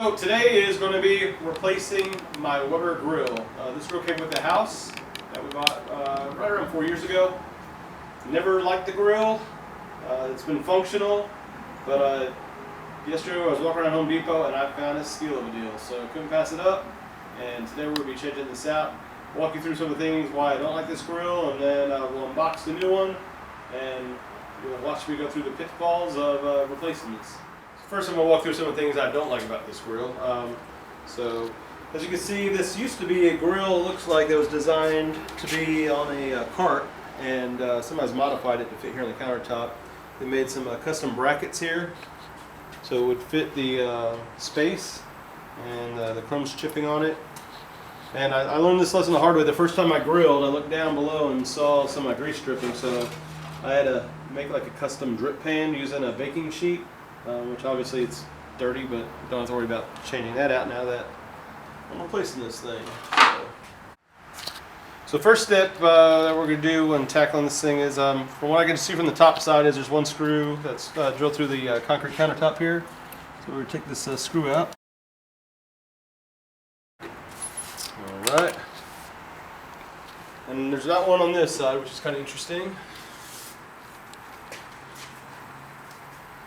So today is going to be replacing my Weber grill. This grill came with the house that we bought right around 4 years ago. Never liked the grill. It's been functional, but yesterday I was walking around Home Depot and I found a steal of a deal, so I couldn't pass it up. And today we're going to be changing this out, walk you through some of the things why I don't like this grill, and then we'll unbox the new one and you'll watch me go through the pitfalls of replacing this. First, I'm going to walk through some of the things I don't like about this grill. So, as you can see, this used to be a grill. It looks like it was designed to be on a cart, and somebody's modified it to fit here on the countertop. They made some custom brackets here, so it would fit the space and the crumbs chipping on it. And I learned this lesson the hard way. The first time I grilled, I looked down below and saw some of my grease dripping, so I had to make like a custom drip pan using a baking sheet. Which obviously it's dirty, but don't have to worry about changing that out now that I'm replacing this thing. So first step that we're going to do when tackling this thing is, from what I can see from the top side, is there's one screw that's drilled through the concrete countertop here. So we're going to take this screw out. Alright. And there's not one on this side, which is kind of interesting.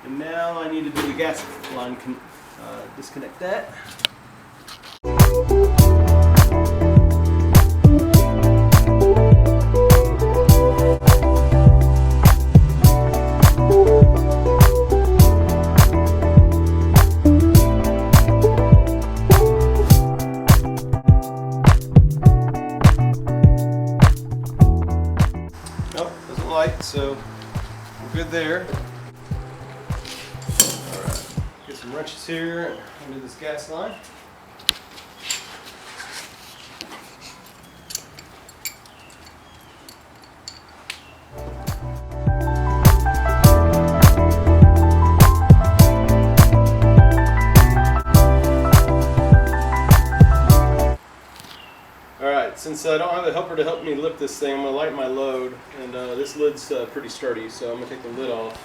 And now I need to do the gas line, disconnect that. Nope, doesn't light, so we're good there. Get some wrenches here under this gas line. Alright, since I don't have a helper to help me lift this thing, I'm going to lighten my load, and this lid's pretty sturdy, so I'm going to take the lid off.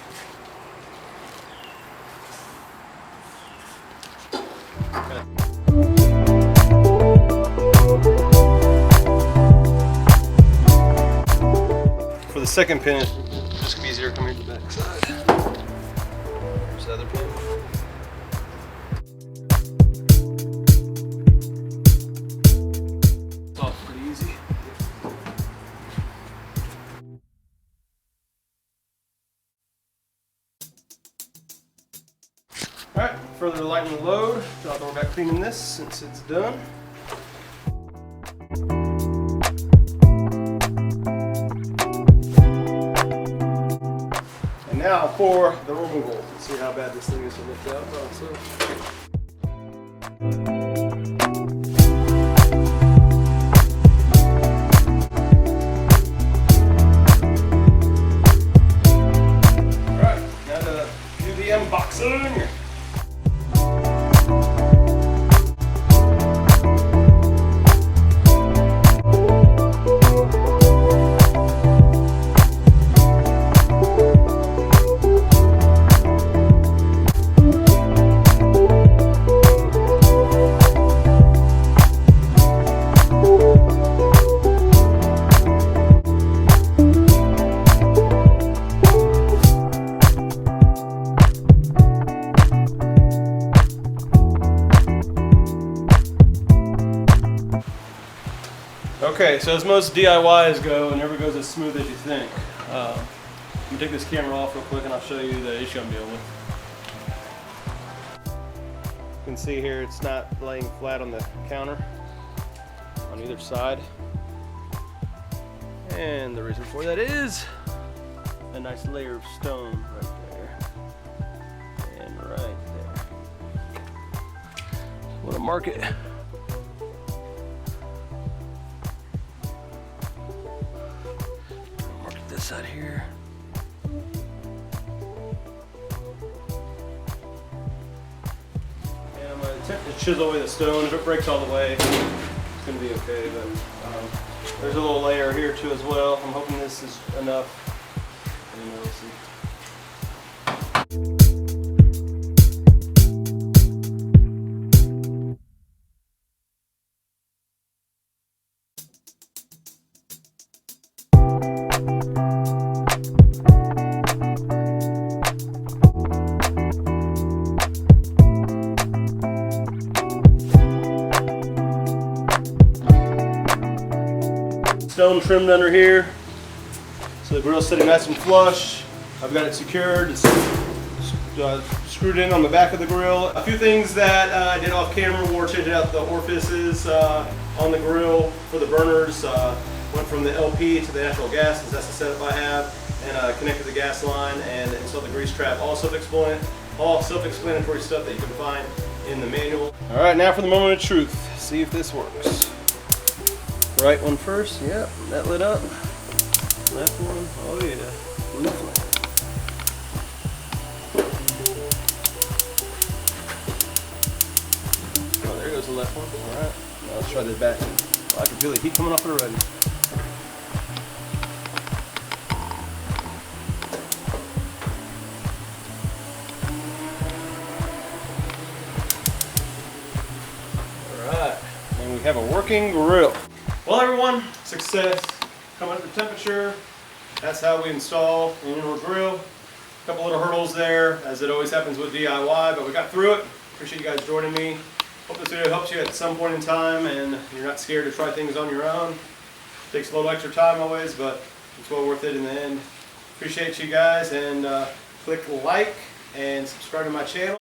For the second pin, it's just going to be easier to come here to the back side. There's the other pin. It's off pretty easy. Alright, further to lighten the load, I'll go back cleaning this since it's done. And now for the removal. Let's see how bad this thing is to lift out. Alright, now to do the unboxing. Okay, so as most DIYs go, it never goes as smooth as you think. I'm going to take this camera off real quick and I'll show you the issue I'm dealing with. You can see here it's not laying flat on the counter on either side. And the reason for that is a nice layer of stone right there. And right there. I want to mark it. Side here. And I'm going to attempt to chisel away the stone. If it breaks all the way, it's going to be okay. But there's a little layer here too as well. I'm hoping this is enough. And we'll see. stone trimmed under here. So the grill's sitting nice and flush. I've got it secured. It's screwed in on the back of the grill. A few things that I did off camera were changing out the orifices on the grill for the burners. Went from the LP to the natural gas, because that's the setup I have, and connected the gas line and installed the grease trap. All self-explanatory stuff that you can find in the manual. All right, now for the moment of truth. See if this works. Right one first. Yep, that lit up. Left one. Oh yeah. Blue flame. Oh, there goes the left one. All right. Now let's try this back one. Oh, I can feel the heat coming off it already. And we have a working grill. Well everyone, success. Coming up to temperature. That's how we install an indoor grill. A couple little hurdles there, as it always happens with DIY, but we got through it. Appreciate you guys joining me. Hope this video helps you at some point in time and you're not scared to try things on your own. Takes a little extra time always, but it's well worth it in the end. Appreciate you guys, and click like and subscribe to my channel.